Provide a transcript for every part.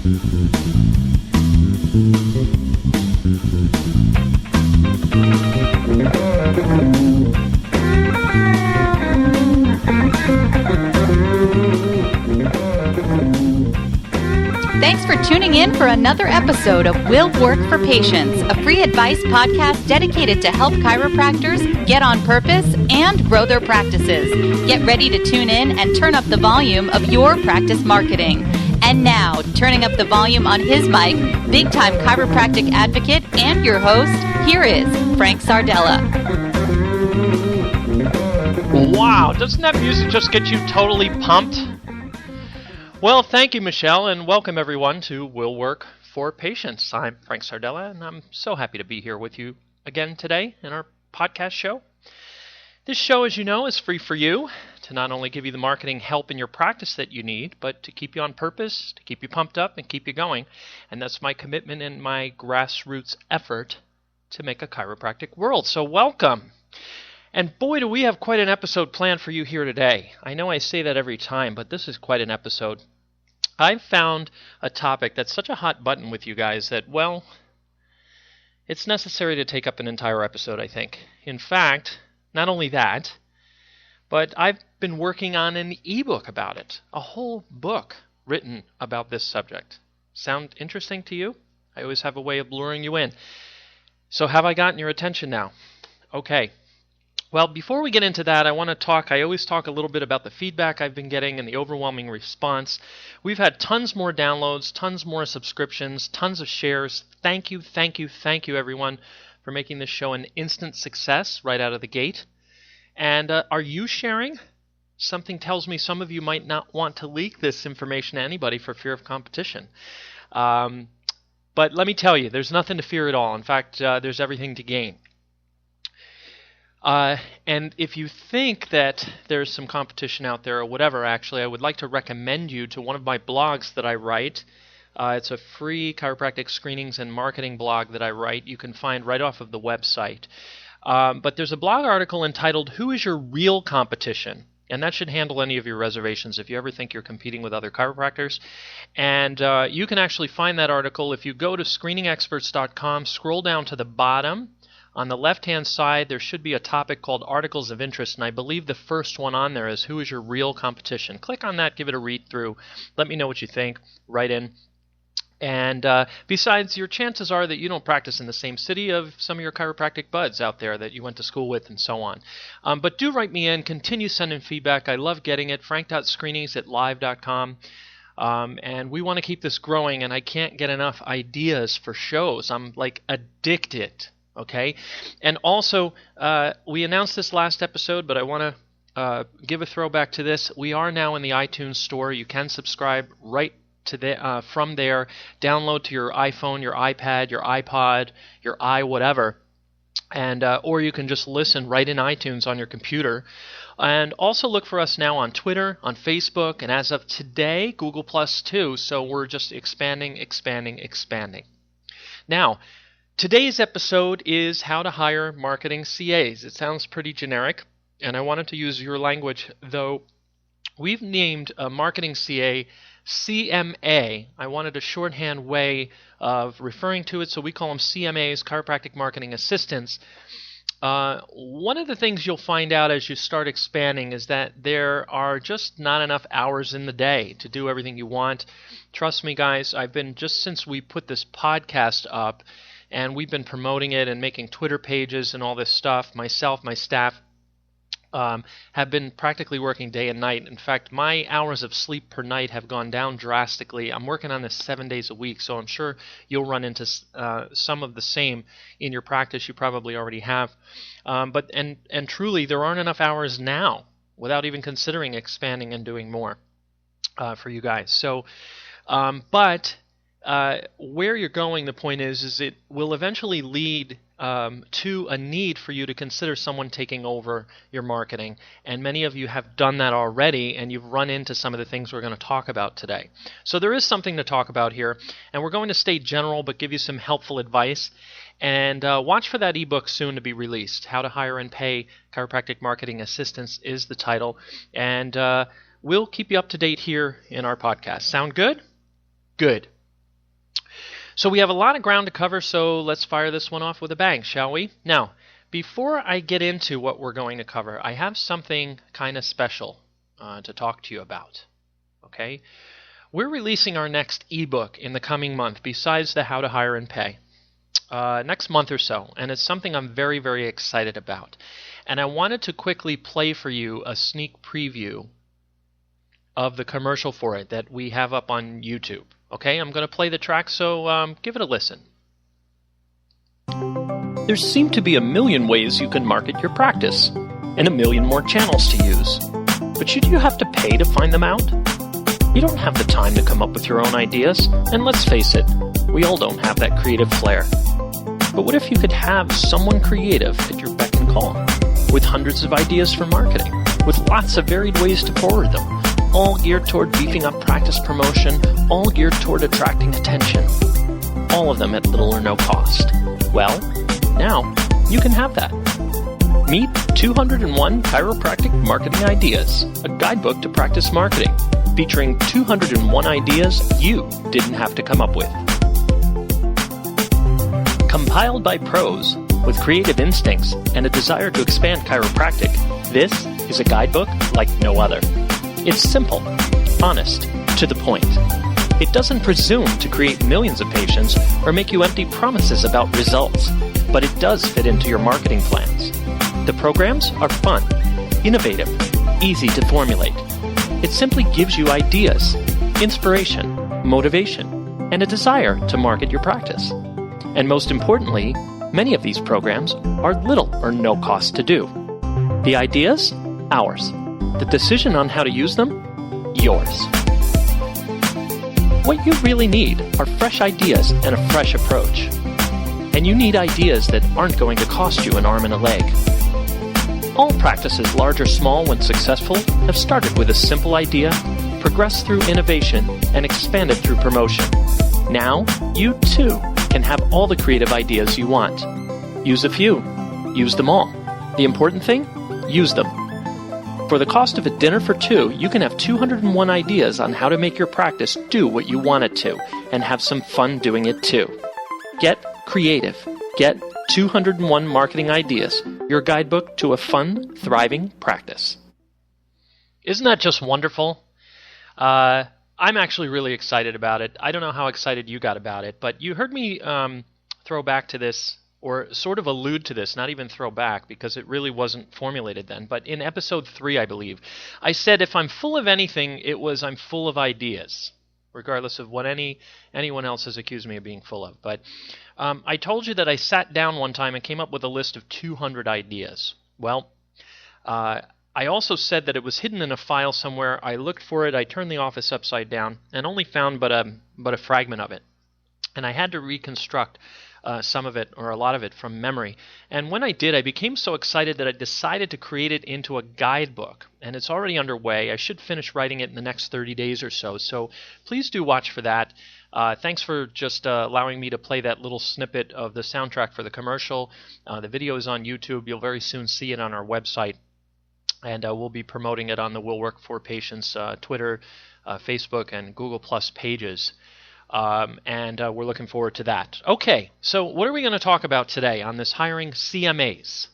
Thanks for tuning in for another episode of Will Work for Patients, a free advice podcast dedicated to help chiropractors get on purpose and grow their practices. Get ready to tune in and turn up the volume of your practice marketing. And now, turning up the volume on his mic, big-time chiropractic advocate and your host, here is Frank Sardella. Wow, doesn't that music just get you totally pumped? Well, thank you, Michelle, and welcome everyone to Will Work for Patients. I'm Frank Sardella, and I'm so happy to be here with you again today in our podcast show. This show, as you know, is free for you to not only give you the marketing help in your practice that you need, but to keep you on purpose, to keep you pumped up, and keep you going. And that's my commitment and my grassroots effort to make a chiropractic world. So welcome. And boy, do we have quite an episode planned for you here today. I know I say that every time, but this is quite an episode. I've found a topic that's such a hot button with you guys that, well, it's necessary to take up an entire episode, I think. In fact, not only that, but I've been working on an ebook about it, a whole book written about this subject. Sound interesting to you? I always have a way of luring you in. So have I gotten your attention now? Okay. Well, before we get into that, I always talk a little bit about the feedback I've been getting and the overwhelming response. We've had tons more downloads, tons more subscriptions, tons of shares. Thank you, everyone, for making this show an instant success right out of the gate. And are you sharing? Something tells me some of you might not want to leak this information to anybody for fear of competition. But let me tell you, there's nothing to fear at all. In fact, there's everything to gain. And if you think that there's some competition out there or whatever, actually, I would like to recommend you to one of my blogs that I write. It's a free chiropractic screenings and marketing blog that I write. You can find right off of the website. But there's a blog article entitled, Who is Your Real Competition? And that should handle any of your reservations if you ever think you're competing with other chiropractors. And you can actually find that article if you go to screeningexperts.com, scroll down to the bottom. On the left-hand side, there should be a topic called Articles of Interest, and I believe the first one on there is Who is Your Real Competition? Click on that, give it a read-through. Let me know what you think. Write in. And besides, your chances are that you don't practice in the same city of some of your chiropractic buds out there that you went to school with and so on. But do write me in. Continue sending feedback. I love getting it. frank.screenings@live.com. And we want to keep this growing, and I can't get enough ideas for shows. I'm like addicted. Okay, and also we announced this last episode, but I want to give a throwback to this. We are now in the iTunes store. You can subscribe right to from there. Download to your iPhone, your iPad, your iPod, your whatever, and or you can just listen right in iTunes on your computer. And also look for us now on Twitter, on Facebook, and as of today, Google Plus too. So we're just expanding. Now, today's episode is how to hire marketing CAs. It sounds pretty generic, and I wanted to use your language, though we've named a marketing CA CMA. I wanted a shorthand way of referring to it, so we call them CMAs, Chiropractic Marketing Assistants. One of the things you'll find out as you start expanding is that there are just not enough hours in the day to do everything you want. Trust me, guys, I've been, just since we put this podcast up, and we've been promoting it and making Twitter pages and all this stuff. Myself, my staff have been practically working day and night. In fact, my hours of sleep per night have gone down drastically. I'm working on this 7 days a week, so I'm sure you'll run into some of the same in your practice. You probably already have. But truly, there aren't enough hours now without even considering expanding and doing more for you guys. So, but where you're going, the point is it will eventually lead to a need for you to consider someone taking over your marketing. And many of you have done that already, and you've run into some of the things we're going to talk about today. So there is something to talk about here, and we're going to stay general but give you some helpful advice. And watch for that ebook soon to be released. How to Hire and Pay Chiropractic Marketing Assistants is the title. And we'll keep you up to date here in our podcast. Sound good? Good. So we have a lot of ground to cover, so let's fire this one off with a bang, shall we? Now, before I get into what we're going to cover, I have something kind of special to talk to you about. Okay? We're releasing our next ebook in the coming month, besides the How to Hire and Pay, next month or so, and it's something I'm very, very excited about. And I wanted to quickly play for you a sneak preview of the commercial for it that we have up on YouTube. Okay, I'm going to play the track, so give it a listen. There seem to be a million ways you can market your practice, and a million more channels to use. But should you have to pay to find them out? You don't have the time to come up with your own ideas, and let's face it, we all don't have that creative flair. But what if you could have someone creative at your beck and call, with hundreds of ideas for marketing, with lots of varied ways to forward them, all geared toward beefing up practice promotion, all geared toward attracting attention, all of them at little or no cost? Well, now you can have that. Meet 201 Chiropractic Marketing Ideas, a guidebook to practice marketing, featuring 201 ideas you didn't have to come up with. Compiled by pros with creative instincts and a desire to expand chiropractic, this is a guidebook like no other. It's simple, honest, to the point. It doesn't presume to create millions of patients or make you empty promises about results, but it does fit into your marketing plans. The programs are fun, innovative, easy to formulate. It simply gives you ideas, inspiration, motivation, and a desire to market your practice. And most importantly, many of these programs are little or no cost to do. The ideas? Ours. The decision on how to use them? Yours. What you really need are fresh ideas and a fresh approach. And you need ideas that aren't going to cost you an arm and a leg. All practices, large or small, when successful, have started with a simple idea, progressed through innovation, and expanded through promotion. Now, you too can have all the creative ideas you want. Use a few. Use them all. The important thing? Use them. For the cost of a dinner for two, you can have 201 ideas on how to make your practice do what you want it to, and have some fun doing it too. Get creative. Get 201 Marketing Ideas, your guidebook to a fun, thriving practice. Isn't that just wonderful? I'm actually really excited about it. I don't know how excited you got about it, but you heard me throw back to this, or sort of allude to this, not even throw back, because it really wasn't formulated then. But in episode 3, I believe, I said if I'm full of anything, it was I'm full of ideas, regardless of what anyone else has accused me of being full of. But I told you that I sat down one time and came up with a list of 200 ideas. Well, I also said that it was hidden in a file somewhere. I looked for it, I turned the office upside down, and only found but a fragment of it. And I had to reconstruct some of it, or a lot of it, from memory. And when I did, I became so excited that I decided to create it into a guidebook. And it's already underway. I should finish writing it in the next 30 days or so. So please do watch for that. Thanks for just allowing me to play that little snippet of the soundtrack for the commercial. The video is on YouTube. You'll very soon see it on our website. And we'll be promoting it on the Will Work for Patients Twitter, Facebook, and Google Plus pages. And we're looking forward to that. Okay, so what are we going to talk about today on this hiring CMAs?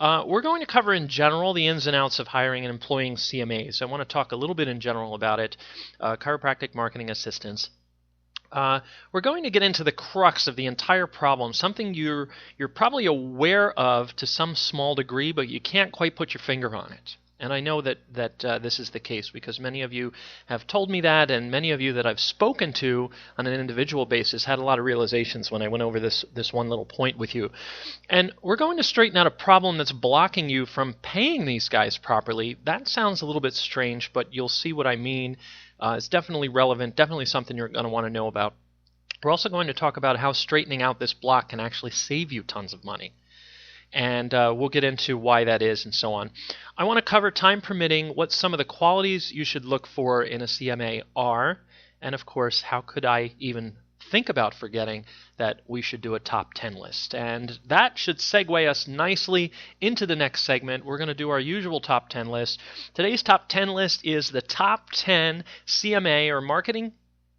We're going to cover in general the ins and outs of hiring and employing CMAs. I want to talk a little bit in general about it, Chiropractic Marketing Assistants. We're going to get into the crux of the entire problem, something you're probably aware of to some small degree, but you can't quite put your finger on it. And I know that this is the case because many of you have told me that, and many of you that I've spoken to on an individual basis had a lot of realizations when I went over this one little point with you. And we're going to straighten out a problem that's blocking you from paying these guys properly. That sounds a little bit strange, but you'll see what I mean. It's definitely relevant, definitely something you're going to want to know about. We're also going to talk about how straightening out this block can actually save you tons of money. And we'll get into why that is and so on. I want to cover, time permitting, what some of the qualities you should look for in a CMA are, and of course, how could I even think about forgetting that we should do a top 10 list. And that should segue us nicely into the next segment. We're going to do our usual top 10 list. Today's top 10 list is the top 10 CMA or Marketing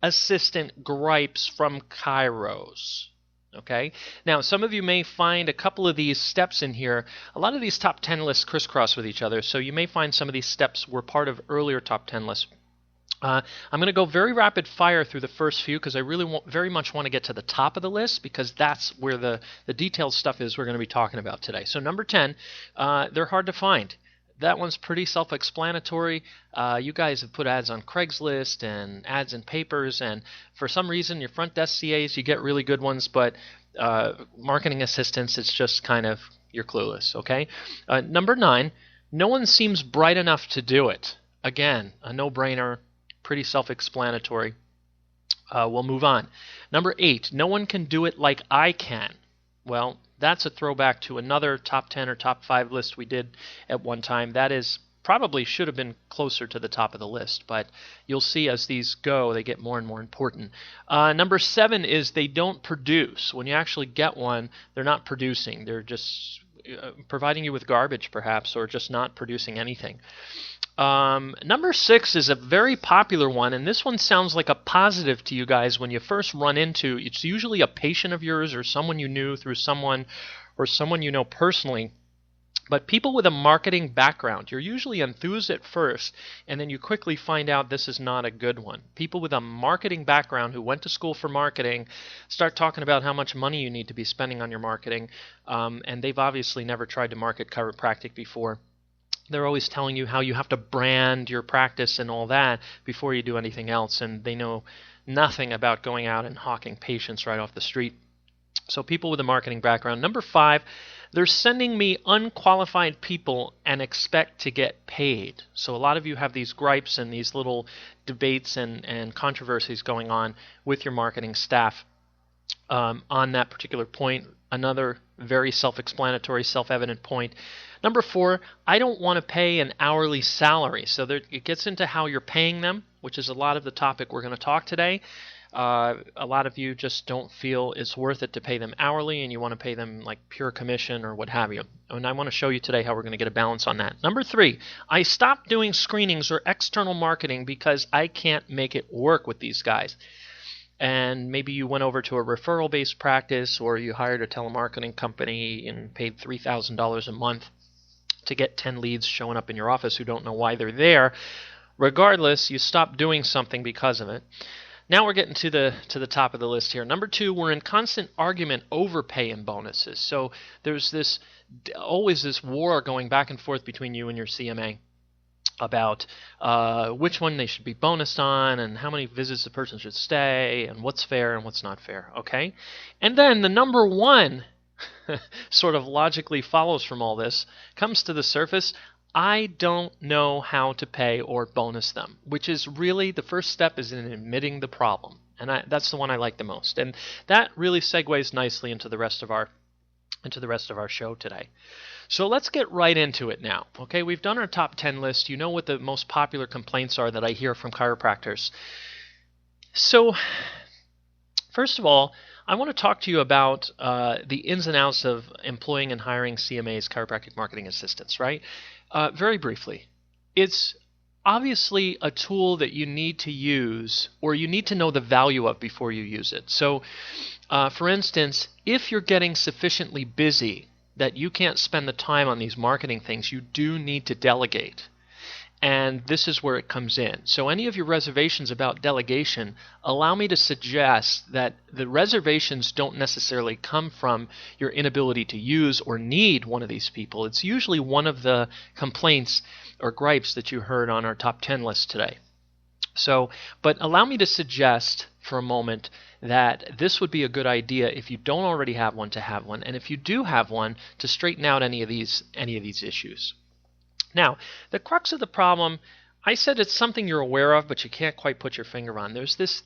assistant gripes from chiros. Okay. Now, some of you may find a couple of these steps in here. A lot of these top 10 lists crisscross with each other, so you may find some of these steps were part of earlier top 10 lists. I'm going to go very rapid fire through the first few because I really very much want to get to the top of the list because that's where the detailed stuff is we're going to be talking about today. So number 10, they're hard to find. That one's pretty self-explanatory. You guys have put ads on Craigslist and ads in papers, and for some reason your front desk CAs, you get really good ones, but marketing assistants, it's just kind of, you're clueless, okay? Number 9, no one seems bright enough to do it. Again, a no-brainer, pretty self-explanatory. We'll move on. Number 8, no one can do it like I can. Well, that's a throwback to another top 10 or top 5 list we did at one time. That is probably should have been closer to the top of the list, but you'll see as these go, they get more and more important. Number 7 is they don't produce. When you actually get one, they're not producing. They're just providing you with garbage, perhaps, or just not producing anything. Number 6 is a very popular one, and this one sounds like a positive to you guys when you first run into. It's usually a patient of yours or someone you knew through someone or someone you know personally. But people with a marketing background, you're usually enthused at first, and then you quickly find out this is not a good one. People with a marketing background who went to school for marketing start talking about how much money you need to be spending on your marketing, and they've obviously never tried to market chiropractic before. They're always telling you how you have to brand your practice and all that before you do anything else, and they know nothing about going out and hawking patients right off the street. So people with a marketing background. Number 5, they're sending me unqualified people and expect to get paid. So a lot of you have these gripes and these little debates and controversies going on with your marketing staff on that particular point. Another very self-explanatory, self-evident point. Number 4, I don't want to pay an hourly salary. So it gets into how you're paying them, which is a lot of the topic we're going to talk today. A lot of you just don't feel it's worth it to pay them hourly, and you want to pay them like pure commission or what have you. And I want to show you today how we're going to get a balance on that. Number 3, I stopped doing screenings or external marketing because I can't make it work with these guys. And maybe you went over to a referral-based practice, or you hired a telemarketing company and paid $3,000 a month to get 10 leads showing up in your office who don't know why they're there. Regardless, you stopped doing something because of it. Now we're getting to the top of the list here. Number 2, we're in constant argument over pay and bonuses. So there's always this war going back and forth between you and your CMA about which one they should be bonused on and how many visits the person should stay and what's fair and what's not fair. Okay? And then the number 1 sort of logically follows from all this, comes to the surface. I don't know how to pay or bonus them, which is really the first step is in admitting the problem. And that's the one I like the most. And that really segues nicely into the rest of our show today. So let's get right into it now. Okay, we've done our top 10 list. You know what the most popular complaints are that I hear from chiropractors. So first of all, I want to talk to you about the ins and outs of employing and hiring CMAs, chiropractic marketing assistants, right? Very briefly, it's obviously a tool that you need to use or you need to know the value of before you use it. So, for instance, if you're getting sufficiently busy that you can't spend the time on these marketing things, you do need to delegate. And this is where it comes in. So any of your reservations about delegation, allow me to suggest that the reservations don't necessarily come from your inability to use or need one of these people. It's usually one of the complaints or gripes that you heard on our top 10 list today. So, but allow me to suggest for a moment that this would be a good idea if you don't already have one to have one, and if you do have one, to straighten out any of these issues. Now, the crux of the problem, I said it's something you're aware of, but you can't quite put your finger on. There's this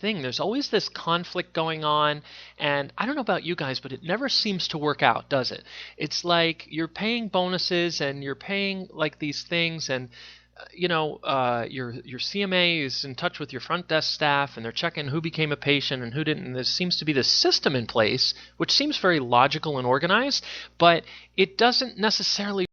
thing. There's always this conflict going on, and I don't know about you guys, but it never seems to work out, does it? It's like you're paying bonuses and you're paying like these things, and your CMA is in touch with your front desk staff, and they're checking who became a patient and who didn't. And there seems to be this system in place, which seems very logical and organized, but it doesn't necessarily